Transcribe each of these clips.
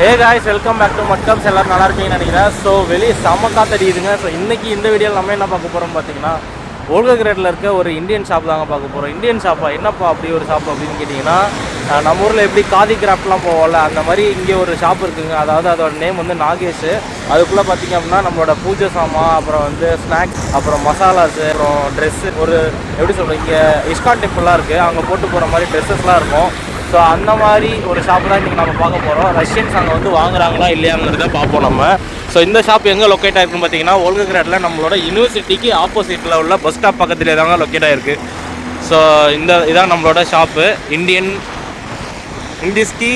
Hey guys, welcome back to மட்கம்ஸ். எல்லோரும் நல்லா இருப்பீங்கன்னு நினைக்கிறேன். ஸோ வெளியே செம்ம காத்தடிக்குதுங்க. ஸோ இன்றைக்கி இந்த வீடியோவில் நம்ம என்ன பார்க்க போகிறோம் பார்த்தீங்கன்னா, ஓல்ககிரேட்டில் இருக்க ஒரு இந்தியன் ஷாப் தாங்க பார்க்க போகிறோம். இந்தியன் ஷாப்பா? என்னப்பா அப்படி ஒரு ஷாப் அப்படின்னு கேட்டிங்கன்னா, நம்ம ஊரில் எப்படி காதி கிராஃப்ட்லாம் போவோம்ல, அந்த மாதிரி இங்கே ஒரு ஷாப் இருக்குதுங்க. அதாவது அதோட நேம் வந்து நாகேஷ். அதுக்குள்ளே பார்த்திங்க அப்படின்னா நம்மளோட பூஜை சாமான், அப்புறம் வந்து ஸ்நாக்ஸ், அப்புறம் மசாலாஸு, அப்புறம் ட்ரெஸ்ஸு, ஒரு எப்படி சொல்கிறேன், இங்கே இஸ்கான் டெம்பிள்லாம் இருக்குது, அங்கே போட்டு போகிற மாதிரி ட்ரெஸ்ஸஸ்லாம் இருக்கும். ஸோ அந்த மாதிரி ஒரு ஷாப் தான் இன்றைக்கி நம்ம பார்க்க போகிறோம். ரஷ்யன்ஸ் அங்கே வந்து வாங்குறாங்களா இல்லையாங்கிறத பார்ப்போம் நம்ம. ஸோ இந்த ஷாப் எங்கே லொக்கேட் ஆகிருக்குன்னு பார்த்தீங்கன்னா, ஓல்ககிரேட்டில் நம்மளோட யூனிவர்சிட்டிக்கு ஆப்போசிட்டில் உள்ள பஸ் ஸ்டாப் பக்கத்துலேயே தாங்க லொக்கேட் ஆகிருக்கு. ஸோ இதான் நம்மளோட ஷாப்பு, இந்தியன் இண்டிஸ்கி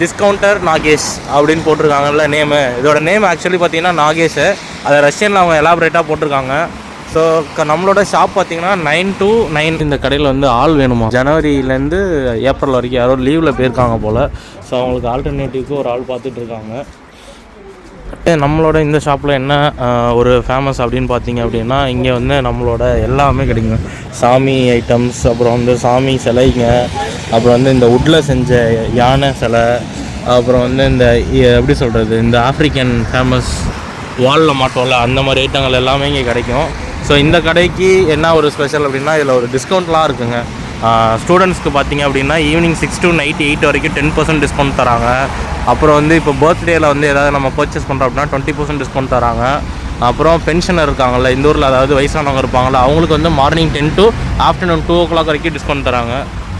டிஸ்கவுண்டர் நாகேஷ் அப்படின்னு போட்டிருக்காங்கல்ல நேமு. இதோட நேம் ஆக்சுவலி பார்த்தீங்கன்னா நாகேஷ். அதை ரஷ்யனில் அவங்க எலாபரேட்டாக போட்டிருக்காங்க. ஸோ நம்மளோட ஷாப் பார்த்தீங்கன்னா 9 to 9 இந்த கடையில் வந்து ஆள் வேணுமா. ஜனவரியிலேருந்து ஏப்ரல் வரைக்கும் யாரோ லீவில் போயிருக்காங்க போல். ஸோ அவங்களுக்கு ஆல்டர்னேட்டிவ்க்கு ஒரு ஆள் பார்த்துட்ருக்காங்க. நம்மளோட இந்த ஷாப்பில் என்ன ஒரு ஃபேமஸ் அப்படின்னு பார்த்தீங்க அப்படின்னா, இங்கே வந்து நம்மளோட எல்லாமே கிடைக்குங்க. சாமி ஐட்டம்ஸ், அப்புறம் வந்து சாமி சிலைங்க, அப்புறம் வந்து இந்த வுட்டில் செஞ்ச யானை சிலை, அப்புறம் வந்து இந்த எப்படி சொல்கிறது, இந்த ஆஃப்ரிக்கன் ஃபேமஸ் வாலில் மாட்டோம்ல, அந்த மாதிரி ஐட்டங்கள் எல்லாமே இங்கே கிடைக்கும். ஸோ இந்த கடைக்கு என்ன ஒரு ஸ்பெஷல் அப்படின்னா, இதில் ஒரு டிஸ்கவுண்ட்லாம் இருக்குங்க. ஸ்டூடெண்ட்ஸ்க்கு பார்த்தீங்க அப்படின்னா ஈவினிங் 6 to night 8 வரைக்கும் 10% டிஸ்கவுண்ட் தராங்க. அப்புறம் வந்து இப்போ பர்த்டேயில் வந்து ஏதாவது நம்ம பர்ச்சேஸ் பண்ணுறோம் அப்படின்னா 20% டிஸ்கவுண்ட் தராங்க. அப்புறம் பென்ஷனர் இருக்காங்கள்ல இந்த ஊரில், அதாவது வயசானவங்க இருப்பாங்களா, அவங்களுக்கு வந்து மார்னிங் 10 to afternoon 2 o'clock வரைக்கும் டிஸ்கவுண்ட் தராங்க.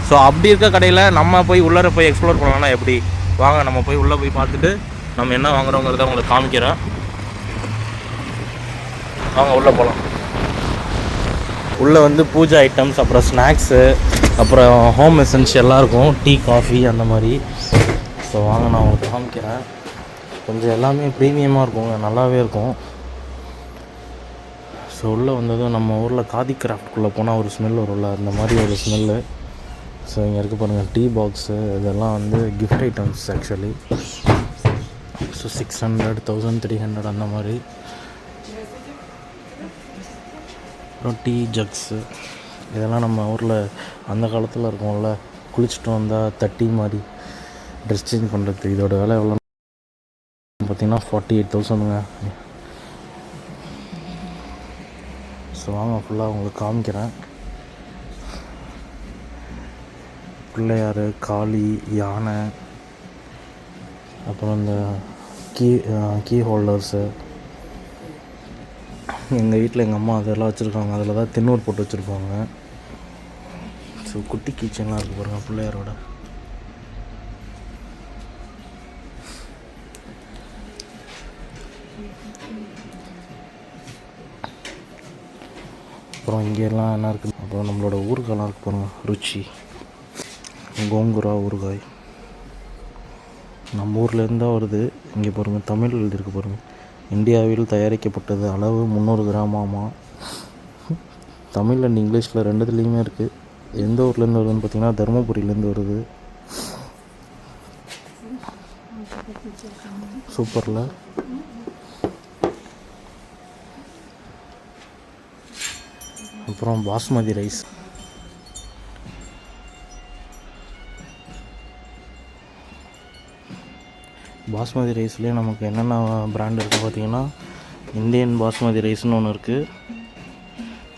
ஸோ அப்படி இருக்க கடையில் நம்ம போய் உள்ளே போய் எக்ஸ்ப்ளோர் பண்ணலாம்னா எப்படி? வாங்க நம்ம போய் உள்ளே போய் பார்த்துட்டு நம்ம என்ன வாங்குறோங்கிறத உங்களுக்கு காமிக்கிறேன். வாங்க உள்ளே போகலாம். உள்ளே வந்து பூஜை ஐட்டம்ஸ், அப்புறம் ஸ்நாக்ஸு, அப்புறம் ஹோம் எசென்ஷியல்லாம் இருக்கும், டீ காஃபி அந்த மாதிரி. ஸோ வாங்க நான் உங்களுக்கு காமிக்கிறேன். கொஞ்சம் எல்லாமே ப்ரீமியமாக இருக்குங்க, நல்லாவே இருக்கும். ஸோ உள்ளே வந்ததும் நம்ம ஊரில் காதி கிராஃப்ட்குள்ளே போனால் ஒரு ஸ்மெல் வரும்ல, அந்த மாதிரி ஒரு ஸ்மெல்லு. ஸோ இங்கே இருக்க பாருங்கள் டீ பாக்ஸு, இதெல்லாம் வந்து கிஃப்ட் ஐட்டம்ஸ் ஆக்சுவலி. ஸோ 600, 1300 அந்த மாதிரி. அப்புறம் டீ ஜக்ஸு, இதெல்லாம் நம்ம ஊரில் அந்த காலத்தில் இருக்கும்ல, குளிச்சுட்டு வந்தால் தட்டி மாதிரி ட்ரெஸ் சேஞ்ச் பண்ணுறது. இதோட விலை எவ்வளோ பார்த்திங்கன்னா 48,000ங்க. ஸோ வாங்க ஃபுல்லாக உங்களுக்கு காமிக்கிறேன். பிள்ளையார், காளி, யானை, அப்புறம் இந்த கீ ஹோல்டர்ஸு. எங்கள் வீட்டில் எங்கள் அம்மா அதெல்லாம் வச்சுருக்காங்க, அதில் தான் தின்னூர் போட்டு வச்சுருப்பாங்க. ஸோ குட்டி கிச்சன்லாம் இருக்குது பாருங்கள் பிள்ளையாரோட. அப்புறம் இங்கெல்லாம் என்ன இருக்குது, அப்புறம் நம்மளோட ஊறுகாய்லாம் இருக்குது பாருங்கள், ருச்சி, கோங்குரா ஊறுகாய் நம்ம ஊர்லேருந்து தான் வருது. இங்கே பாருங்கள் தமிழ் எழுதியிருக்கு பாருங்கள், இந்தியாவில் தயாரிக்கப்பட்டது, அளவு 300 கிராமாமா. தமிழ் அண்ட் இங்கிலீஷில் ரெண்டுத்துலேயுமே இருக்குது. எந்த ஊர்லேருந்து வருதுன்னு பார்த்தீங்கன்னா தருமபுரியிலேருந்து வருது. சூப்பரில். அப்புறம் பாஸ்மதி ரைஸ். பாஸ்மதி ரைஸ்லேயே நமக்கு என்னென்ன பிராண்ட் இருக்குது பார்த்தீங்கன்னா, இந்தியன் பாஸ்மதி ரைஸ்னு ஒன்று இருக்குது,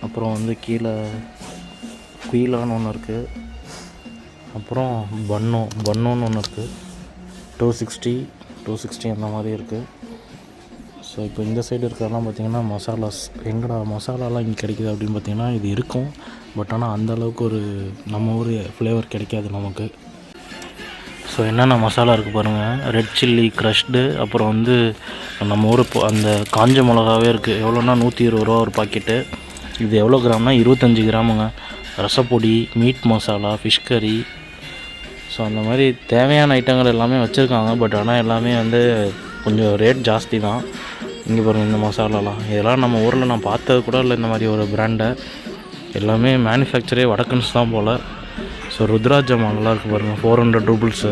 அப்புறம் வந்து கீழே குயிலான்னு ஒன்று இருக்குது, அப்புறம் பன்னோன்னு ஒன்று இருக்குது, 260 அந்த மாதிரி இருக்குது. ஸோ இப்போ இந்த சைடு இருக்கிறதெல்லாம் பார்த்திங்கன்னா மசாலாஸ். எங்கடா மசாலாலாம் இங்கே கிடைக்கிது அப்படின்னு பார்த்திங்கன்னா, இது இருக்கும், பட் ஆனால் அந்தளவுக்கு ஒரு நம்ம ஊர் ஃப்ளேவர் கிடைக்காது நமக்கு. ஸோ என்னென்ன மசாலா இருக்குது பாருங்கள், ரெட் சில்லி க்ரஷ்டு, அப்புறம் வந்து நம்ம ஊர் அந்த காஞ்ச மிளகாவே இருக்குது. எவ்வளோன்னா 120 ரூபா ஒரு பாக்கெட்டு. இது எவ்வளோ கிராம்னா 25 கிராமுங்க. ரசப்பொடி, மீட் மசாலா, ஃபிஷ் கறி. ஸோ அந்த மாதிரி தேவையான ஐட்டங்கள் எல்லாமே வச்சுருக்காங்க, பட் ஆனால் எல்லாமே வந்து கொஞ்சம் ரேட் ஜாஸ்தி தான். இங்கே பாருங்கள் இந்த மசாலாலாம், இதெல்லாம் நம்ம ஊரில் நான் பார்த்தது கூட இல்லை இந்த மாதிரி ஒரு பிராண்டை. எல்லாமே மேனுஃபேக்சரே வடக்கன்ஸ் தான் போல். ஸோ ருத்ராஜ மாங்கலாம் இருக்குது பாருங்கள், 400 ரூபிள்ஸு.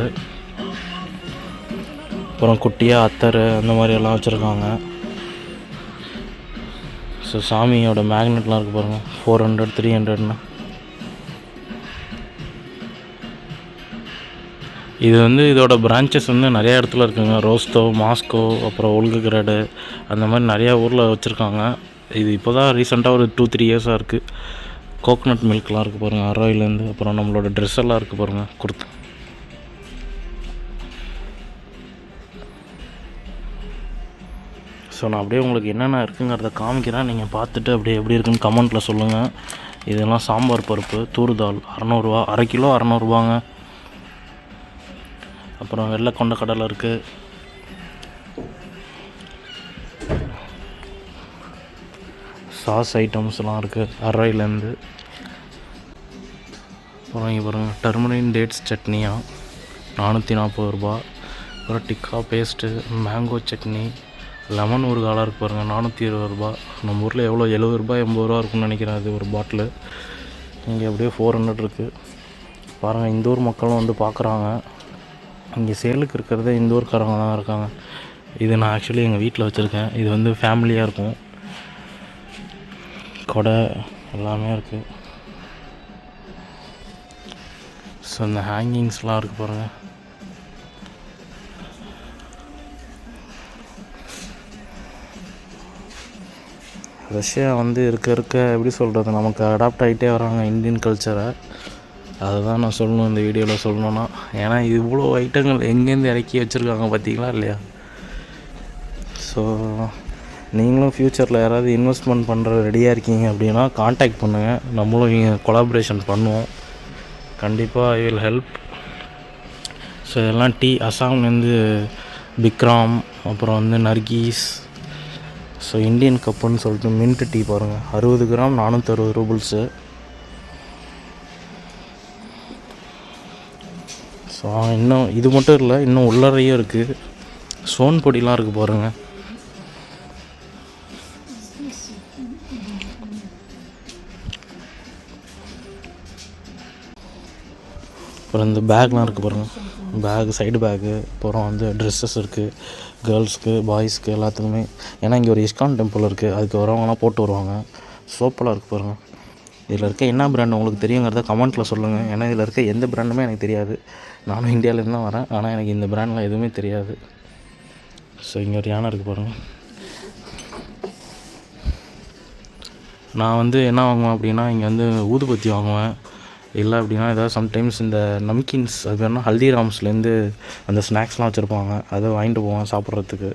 அப்புறம் குட்டியாக அத்தர் அந்த மாதிரி எல்லாம் வச்சுருக்காங்க. ஸோ சாமியோட மேக்னெட்லாம் இருக்குது பாருங்கள், 400, 300ன்னு. இது வந்து இதோட பிரான்ச்சஸ் வந்து நிறையா இடத்துல இருக்குங்க. ரோஸ்டோ, மாஸ்கோ, அப்புறம் ஓல்கோகிரேடு அந்த மாதிரி நிறையா ஊரில் வச்சுருக்காங்க. இது இப்போ தான் ரீசெண்டாக ஒரு 2-3 இயர்ஸாக இருக்குது. கோகோனட் மில்க்லாம் இருக்குது பாருங்கள் அரோயிலேருந்து. அப்புறம் நம்மளோட ட்ரெஸ் எல்லாம் இருக்குது பாருங்கள் குர்த்தா. ஸோ நான் அப்படியே உங்களுக்கு என்னென்ன இருக்குங்கிறத காமிக்கிறேன். நீங்கள் பார்த்துட்டு அப்படியே எப்படி இருக்குன்னு கமெண்ட்டில் சொல்லுங்கள். இதெல்லாம் சாம்பார் பருப்பு, தூர்தால் 600 அரை கிலோ 600 அப்புறம் வெள்ளை கொண்ட கடலை இருக்குது. சாஸ் ஐட்டம்ஸ்லாம் இருக்குது அரையிலேருந்து. அப்புறம் இங்கே பாருங்கள் டர்மரின் டேட்ஸ் சட்னியா 440 அப்புறம் tikka paste, mango chutney, lemon ஊறுகாலாம் இருக்குது பாருங்கள் 420 நம்ம ஊரில் எவ்வளோ 70 80 இருக்குன்னு நினைக்கிறேன் அது ஒரு பாட்டிலு. இங்கே அப்படியே 400 இருக்குது பாருங்கள். இந்த ஊர் மக்களும் வந்து பார்க்குறாங்க. இங்கே சேலுக்கு இருக்கிறதே இந்த ஊர்க்காரங்க தான் இருக்காங்க. இது நான் ஆக்சுவலி எங்கள் வீட்டில் வச்சுருக்கேன். இது வந்து ஃபேமிலியாக இருக்கும். கொடை எல்லாமே இருக்குது. ஸோ இந்த ஹேங்கிங்ஸ்லாம் இருக்குது பாருங்கள். ரஷ்யா வந்து இருக்க எப்படி சொல்கிறது, நமக்கு அடாப்ட் ஆகிட்டே வராங்க இந்தியன் கல்ச்சரை. அதை தான் நான் சொல்லணும் இந்த வீடியோவில் சொல்லணுன்னா. ஏன்னா இவ்வளோ ஐட்டங்கள் எங்கேருந்து இறக்கி வச்சுருக்காங்க பார்த்தீங்களா இல்லையா? ஸோ நீங்களும் ஃப்யூச்சரில் யாராவது இன்வெஸ்ட்மெண்ட் பண்ணுற ரெடியாக இருக்கீங்க அப்படின்னா காண்டாக்ட் பண்ணுங்கள். நம்மளும் இங்கே கொலாபரேஷன் பண்ணுவோம் கண்டிப்பாக. I will help. ஸோ இதெல்லாம் டீ அசாம்லேருந்து பிக்ராம், அப்புறம் வந்து நர்கீஸ். ஸோ இந்தியன் கப்புன்னு சொல்லிட்டு மின்ட் டீ பாருங்கள் 60 கிராம் 460 ரூபிள்ஸு. ஸோ இன்னும் இது மட்டும் இல்லை, இன்னும் உள்ளறையும் இருக்குது. சோன் பொடிலாம் இருக்குது பாருங்கள். அப்புறம் இந்த பேக்லாம் இருக்குது பாருங்கள். பேகு, சைடு பேகு, அப்புறம் வந்து ட்ரெஸ்ஸஸ் இருக்குது கேர்ள்ஸ்க்கு பாய்ஸ்க்கு எல்லாத்துக்குமே. ஏன்னா இங்கே ஒரு இஸ்கான் டெம்பிள் இருக்குது, அதுக்கு வரவங்கலாம் போட்டு வருவாங்க. சோப்பெல்லாம் இருக்குது பாருங்கள். இதில் இருக்க என்ன பிராண்ட் உங்களுக்கு தெரியுங்கிறத கமெண்ட்டில் சொல்லுங்கள். ஏன்னா இதில் இருக்க எந்த பிராண்டுமே எனக்கு தெரியாது. நானும் இந்தியாவிலேருந்து தான் வரேன், ஆனால் எனக்கு இந்த பிராண்டில் எதுவுமே தெரியாது. ஸோ இங்கே ஒரு யானை இருக்குது பாருங்கள். நான் வந்து என்ன வாங்குவேன் அப்படின்னா, இங்கே வந்து ஊதுபத்தி வாங்குவேன். இல்லை அப்படின்னா ஏதாவது சம்டைம்ஸ் இந்த நம்கின்ஸ், அது வேணால் ஹல்திராம்ஸ்லேருந்து அந்த ஸ்நாக்ஸ்லாம் வச்சுருப்பாங்க, அதை வாங்கிட்டு போவேன் சாப்பிட்றதுக்கு.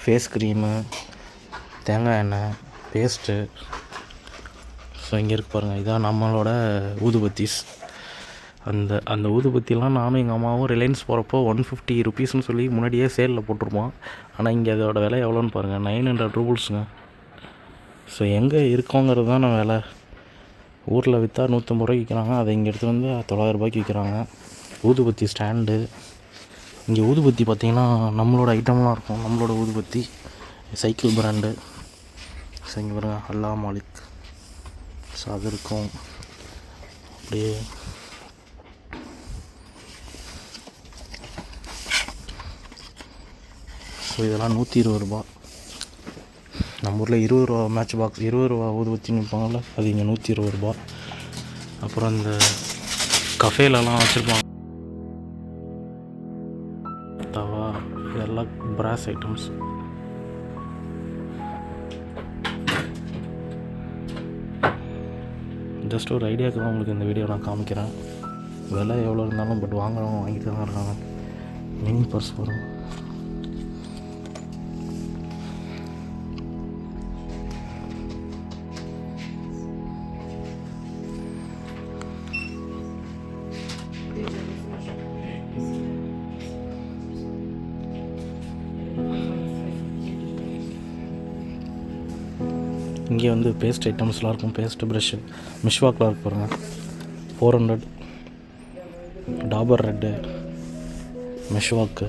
ஃபேஸ் க்ரீமு, தேங்காய் எண்ணெய், பேஸ்ட்டு. ஸோ இங்கே இருக்கு பாருங்கள், இதான் நம்மளோட ஊதுபத்திஸ். அந்த ஊதுபத்திலாம் நானும் எங்கள் அம்மாவும் ரிலையன்ஸ் போகிறப்போ 150 ருபீஸ்னு சொல்லி முன்னாடியே சேலில் போட்டிருப்போம். ஆனால் இங்கே அதோட விலை எவ்வளோன்னு பாருங்கள், 900 ரூபிள்ஸுங்க. ஸோ எங்கே இருக்கோங்கிறது தான் நான் விலை. ஊரில் விற்றா 150 ரூபாய்க்கு விற்கிறாங்க, அதை இங்கே எடுத்து வந்து 900 ரூபாய்க்கு விற்கிறாங்க. ஊதுபத்தி ஸ்டாண்டு. இங்கே ஊதுபத்தி பார்த்திங்கன்னா நம்மளோட ஐட்டம்லாம் இருக்கும். நம்மளோட ஊதுபத்தி சைக்கிள் பிராண்டு. ஸோ இங்கே பாருங்க அல்லா மாலிக். ஸோ அது இருக்கும் அப்படியே. ஸோ இதெல்லாம் 120 ரூபா. நம்ம ஊரில் 20 ரூபா மேட்ச் பாக்ஸ் 20 ரூபா ஊதுபத்தின்னு விற்பாங்கள்ல, அது இங்கே 120 ரூபா. அப்புறம் இந்த கஃபேலலாம் வச்சுருப்பாங்க தவா, இதெல்லாம் பிராஸ் ஐட்டம்ஸ். ஜஸ்ட் ஒரு ஐடியாவுக்கு தான் உங்களுக்கு இந்த வீடியோ நான் காமிக்கிறேன். விலை எவ்வளோ இருந்தாலும் பட் வாங்குறவங்க வாங்கிட்டு தான் இருக்காங்க. மினி பர்ஸ் வரும். இங்கே வந்து பேஸ்ட் ஐட்டம்ஸ்லாம் இருக்கும். பேஸ்ட்டு, ப்ரெஷ்ஷு, மிஷ்வாக்லாம் இருக்கு பாருங்கள் 400. டாபர் ரெட்டு, மிஷ்வாக்கு.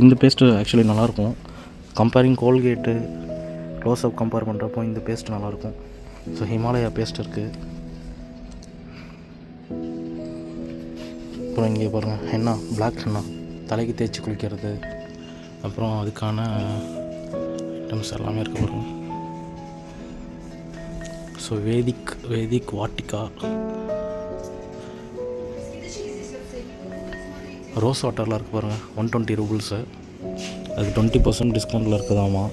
இந்த பேஸ்ட்டு ஆக்சுவலி நல்லாயிருக்கும். கம்பேரிங் கோல்கேட்டு க்ளோஸ்அப் கம்பேர் பண்ணுறப்போ இந்த பேஸ்ட்டு நல்லாயிருக்கும். ஸோ ஹிமாலயா பேஸ்ட் இருக்குது. அப்புறம் இங்கே பாருங்கள் ஹென்னா, பிளாக் ஹென்னா, தலைக்கு தேய்ச்சி குளிக்கிறது. அப்புறம் அதுக்கான ஐட்டம்ஸ் எல்லாமே இருக்குது பாருங்கள். ஸோ வேதிக் வாட்டிகா. ரோஸ் வாட்டரில் இருக்குது பாருங்கள், 120 ரூபீஸு. அது 20% டிஸ்கவுண்ட்டில் இருக்குதாமா.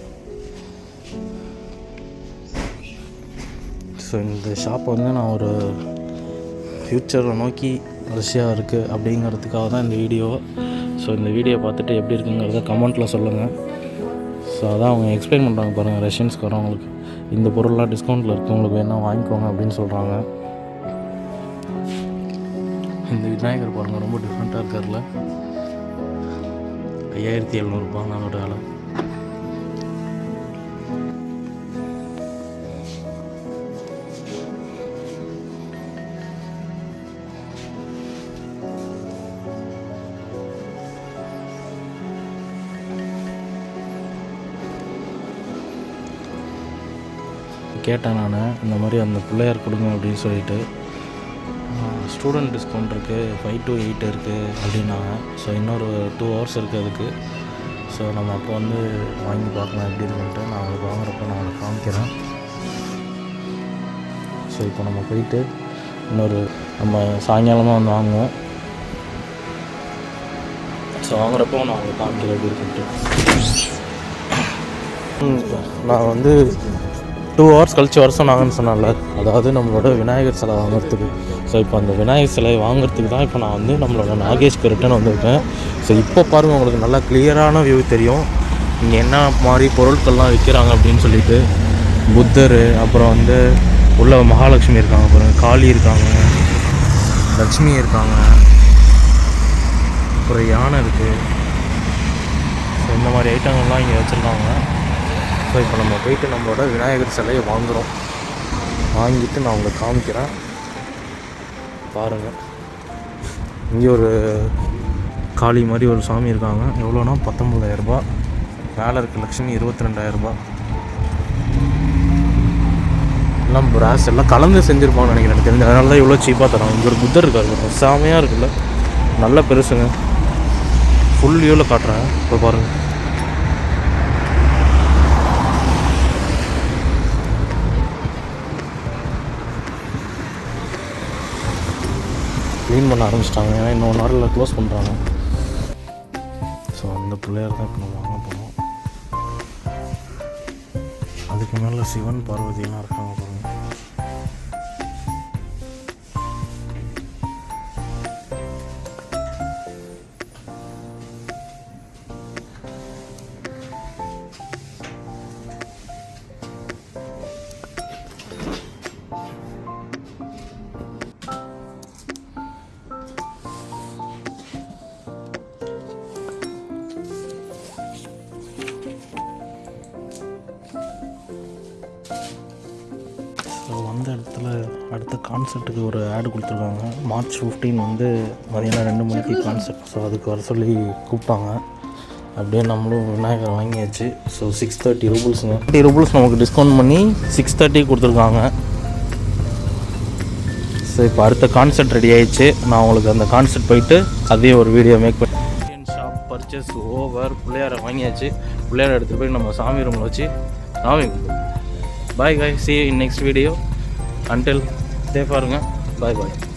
ஸோ இந்த ஷாப் வந்து நான் ஒரு ஃப்யூச்சரை நோக்கி ரஷ்யாக இருக்குது அப்படிங்கிறதுக்காக தான் இந்த வீடியோ. ஸோ இந்த வீடியோ பார்த்துட்டு எப்படி இருக்குங்கிறத கமெண்ட்டில் சொல்லுங்கள். ஸோ அதான் அவங்க எக்ஸ்பிளைன் பண்ணுறாங்க பாருங்கள், ரஷ்யன்ஸ்க்கு வரவங்களுக்கு இந்த பொருள்லாம் டிஸ்கவுண்ட்டில் இருக்குது, உங்களுக்கு வேணால் வாங்கிக்கோங்க அப்படின்னு சொல்கிறாங்க. இந்த விநாயகர் பாருங்கள், ரொம்ப டிஃப்ரெண்ட்டாக இருக்கார்ல. 5700 அதோட வேலை. கேட்டேன் நான், இந்த மாதிரி அந்த பிள்ளையார் கொடுங்க அப்படின்னு சொல்லிட்டு. ஸ்டூடெண்ட் டிஸ்கவுண்ட் இருக்குது, 5 to 8 இருக்குது அப்படின்னாங்க. ஸோ இன்னொரு 2 hours இருக்குது அதுக்கு. ஸோ நம்ம அப்போ வந்து வாங்கி பார்க்கலாம் எப்படி இருக்குன்ட்டு. நான் அவங்களுக்கு வாங்குறப்போ நான் அவங்களுக்கு காமிக்கிறேன். ஸோ இப்போ நம்ம போயிட்டு நம்ம சாயங்காலமாக வந்து வாங்குவோம். ஸோ வாங்குறப்போ நான் அவங்களுக்கு காமிக்கிறேன் எப்படி இருக்குன்ட்டு. நான் வந்து 2 hours கழிச்சு வர சொன்னாங்கன்னு சொன்னால, அதாவது நம்மளோட விநாயகர் சிலை வாங்குறதுக்கு. ஸோ இப்போ அந்த விநாயகர் சிலை வாங்குறதுக்கு தான் இப்போ நான் வந்து நம்மளோட நாகேஷ்க்கு ரிட்டன் வந்திருக்கேன். ஸோ இப்போ பாருங்கள், உங்களுக்கு நல்லா கிளியரான வியூ தெரியும் இங்கே என்ன மாதிரி பொருட்கள்லாம் விற்கிறாங்க அப்படின்னு சொல்லிட்டு. புத்தர், அப்புறம் வந்து உள்ள மகாலட்சுமி இருக்காங்க பாருங்கள், காளி இருக்காங்க, லக்ஷ்மி இருக்காங்க, அப்புறம் யானை இருக்குது. ஸோ இந்த மாதிரி ஐட்டங்கள்லாம் இங்கே வச்சுருக்காங்க. ஸோ இப்போ நம்ம போயிட்டு நம்மளோட விநாயகர் சிலையை வாங்குகிறோம். வாங்கிட்டு நான் உங்களுக்கு காமிக்கிறேன் பாருங்கள். இங்கே ஒரு காளி மாதிரி ஒரு சாமி இருக்காங்க. எவ்வளோனா 19,000 ரூபா. மேலே இருக்க லக்ஷ்மி 22,000 ரூபா. எல்லாம் பிராஸ் எல்லாம் கலந்து செஞ்சுருப்பாங்கன்னு நினைக்கிறேன், எனக்கு தெரிஞ்சு. அதனால தான் இவ்வளோ சீப்பாக தரோம். இங்கே ஒரு புத்தர் இருக்காரு, சாமையாக இருக்குல்ல, நல்ல பெருசுங்க. ஃபுல் வியூவில் காட்டுறேன், இப்போ பாருங்கள். க்ளீன் பண்ண ஆரம்பிச்சிட்டாங்க, ஏன்னா இன்னும் 1 hourல க்ளோஸ் பண்ணுறாங்க. ஸோ அந்த பிள்ளையார் தான் இப்போ நம்ம வாங்க போகிறோம். அதுக்கு மேலே சிவன் பார்வதியெல்லாம் இருக்காங்க பாருங்கள். வந்த இடத்துல அடுத்த கான்செர்ட்டுக்கு ஒரு ஆடு கொடுத்துருக்காங்க. March 15 வந்து மதியானம் 2 மணிக்கு கான்செர்ட். ஸோ அதுக்கு வர சொல்லி கூப்பிட்டாங்க. அப்படியே நம்மளும் விநாயகர் வாங்கியாச்சு. ஸோ 630 ரூபீஸுங்க. 30 ரூபீஸ் நமக்கு டிஸ்கவுண்ட் பண்ணி 630 கொடுத்துருக்காங்க. ஸோ இப்போ அடுத்த கான்செர்ட் ரெடி ஆகிடுச்சு. நான் உங்களுக்கு அந்த கான்செர்ட் போயிட்டு அதே ஒரு வீடியோ மேக் பண்ணி. Shop purchase over. பிள்ளையாரை வாங்கியாச்சு. பிள்ளையாரை எடுத்துகிட்டு போய் நம்ம சாமி ரூமில் வச்சு சாமி. Bye guys, see you in next video. Until stay பாருங்க. Bye bye.